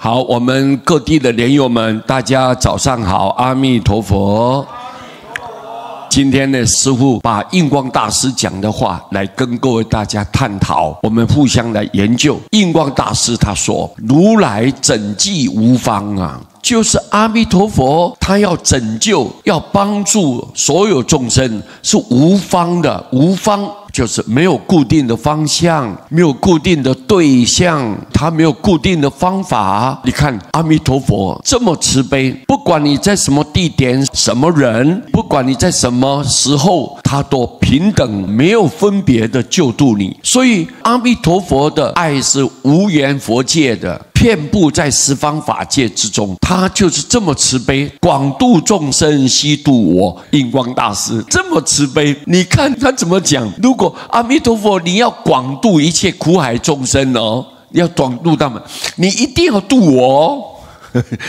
好，我们各地的莲友们，大家早上好，阿弥陀佛。今天呢，师父把印光大师讲的话来跟各位大家探讨，我们互相来研究。印光大师他说：“如来拯济无方啊。”就是阿弥陀佛，他要拯救、要帮助所有众生，是无方的。无方就是没有固定的方向，没有固定的对象，他没有固定的方法。你看阿弥陀佛这么慈悲，不管你在什么地点、什么人，不管你在什么时候，他都平等、没有分别的救度你。所以阿弥陀佛的爱是无缘佛界的。遍布在十方法界之中，他就是这么慈悲，广度众生，悉度我。印光大师这么慈悲，你看他怎么讲？如果阿弥陀佛，你要广度一切苦海众生哦，要广度他们，你一定要度我哦。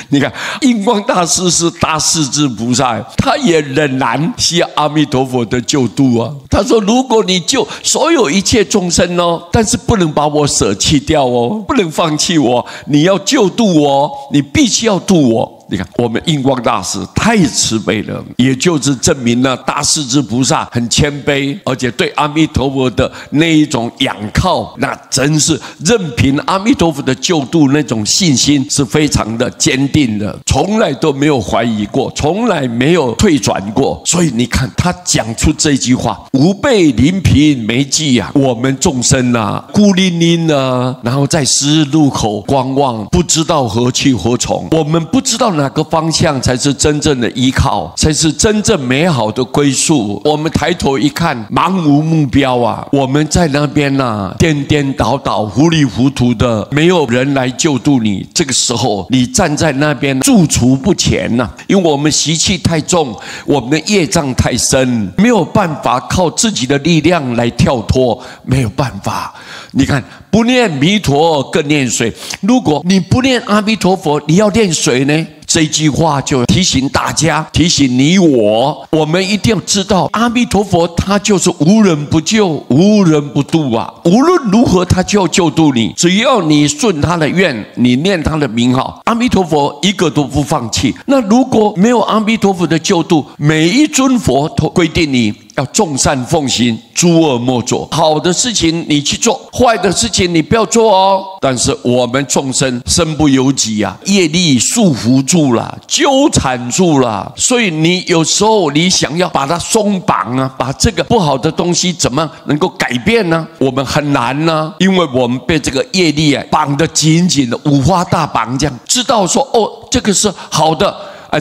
你看，印光大师是大势至菩萨，他也仍然需要阿弥陀佛的救度啊。他说：“如果你救所有一切众生哦，但是不能把我舍弃掉哦，不能放弃我，你要救度我，你必须要度我。”你看，我们印光大师太慈悲了，也就是证明了大势至菩萨很谦卑，而且对阿弥陀佛的那一种仰靠，那真是任凭阿弥陀佛的救度，那种信心是非常的坚定的，从来都没有怀疑过，从来没有退转过。所以你看，他讲出这句话：“吾辈临贫没计啊，我们众生啊，孤零零啊，然后在十字路口观望，不知道何去何从，我们不知道哪个方向才是真正的依靠，才是真正美好的归宿。我们抬头一看，茫无目标啊！我们在那边啊，颠颠倒倒、糊里糊涂的，没有人来救度你。这个时候，你站在那边驻足不前呐，因为我们习气太重，我们的业障太深，没有办法靠自己的力量来跳脱，没有办法。你看，不念弥陀更念谁？如果你不念阿弥陀佛，你要念谁呢？这句话就提醒大家，提醒你我们一定要知道，阿弥陀佛他就是无人不救，无人不度啊！无论如何，他就要救度你。只要你顺他的愿，你念他的名号，阿弥陀佛一个都不放弃。那如果没有阿弥陀佛的救度，每一尊佛都规定你要众善奉行，诸恶莫作。好的事情你去做，坏的事情你不要做哦。但是我们众生身不由己啊，业力束缚住了，纠缠住了，所以你有时候你想要把它松绑啊，把这个不好的东西怎么能够改变呢？我们很难呢，因为我们被这个业力啊绑得紧紧的，五花大绑这样。知道说哦，这个是好的，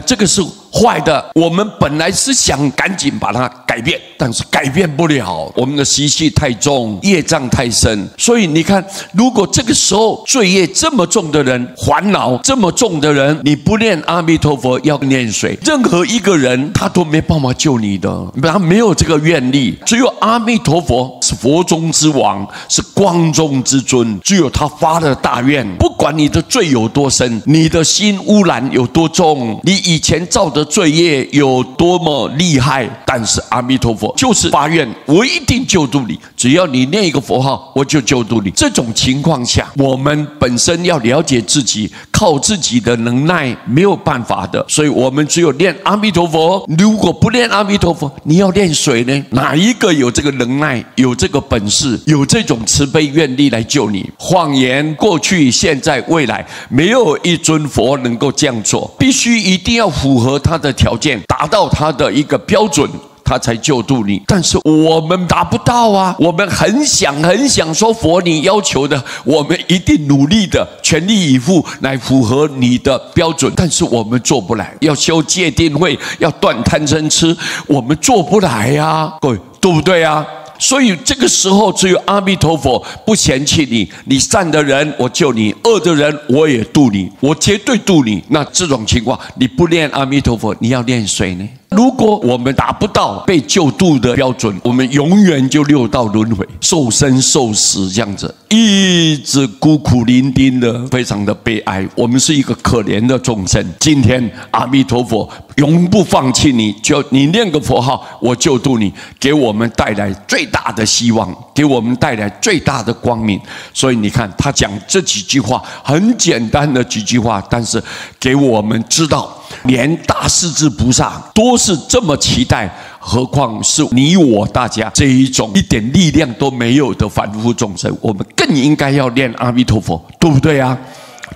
这个是坏的，我们本来是想赶紧把它改变，但是改变不了，我们的习气太重，业障太深。所以你看，如果这个时候罪业这么重的人，烦恼这么重的人，你不念阿弥陀佛，要念谁？任何一个人他都没办法救你的，他没有这个愿力。只有阿弥陀佛是佛中之王，是光中之尊，只有他发了大愿，不管你的罪有多深，你的心污染有多重，你以前造的罪业有多么厉害，但是阿弥陀佛就是发愿，我一定救度你，只要你念一个佛号，我就救度你。这种情况下，我们本身要了解自己，靠自己的能耐没有办法的，所以我们只有念阿弥陀佛。如果不念阿弥陀佛，你要念谁呢？哪一个有这个能耐，有这个本事，有这种慈悲愿力来救你？谎言过去、现在、未来，没有一尊佛能够这样做，必须一定要符合他的条件，达到他的一个标准，他才救度你。但是我们达不到啊，我们很想说佛你要求的，我们一定努力的全力以赴来符合你的标准，但是我们做不来。要修戒定慧，要断贪嗔痴，我们做不来啊，各位对不对啊？所以这个时候只有阿弥陀佛不嫌弃你，你善的人我救你，恶的人我也度你，我绝对度你。那这种情况你不念阿弥陀佛，你要念谁呢？如果我们达不到被救度的标准，我们永远就六道轮回，受生受死这样子，一直孤苦伶仃的，非常的悲哀。我们是一个可怜的众生。今天阿弥陀佛永不放弃你，就你念个佛号，我救度你，给我们带来最大的希望，给我们带来最大的光明。所以你看他讲这几句话，很简单的几句话，但是给我们知道，连大势至菩萨都是这么期待，何况是你我大家这一种一点力量都没有的凡夫众生，我们更应该要念阿弥陀佛，对不对啊？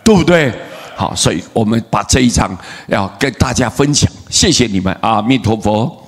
对不对？好，所以我们把这一场要跟大家分享，谢谢你们，阿弥陀佛。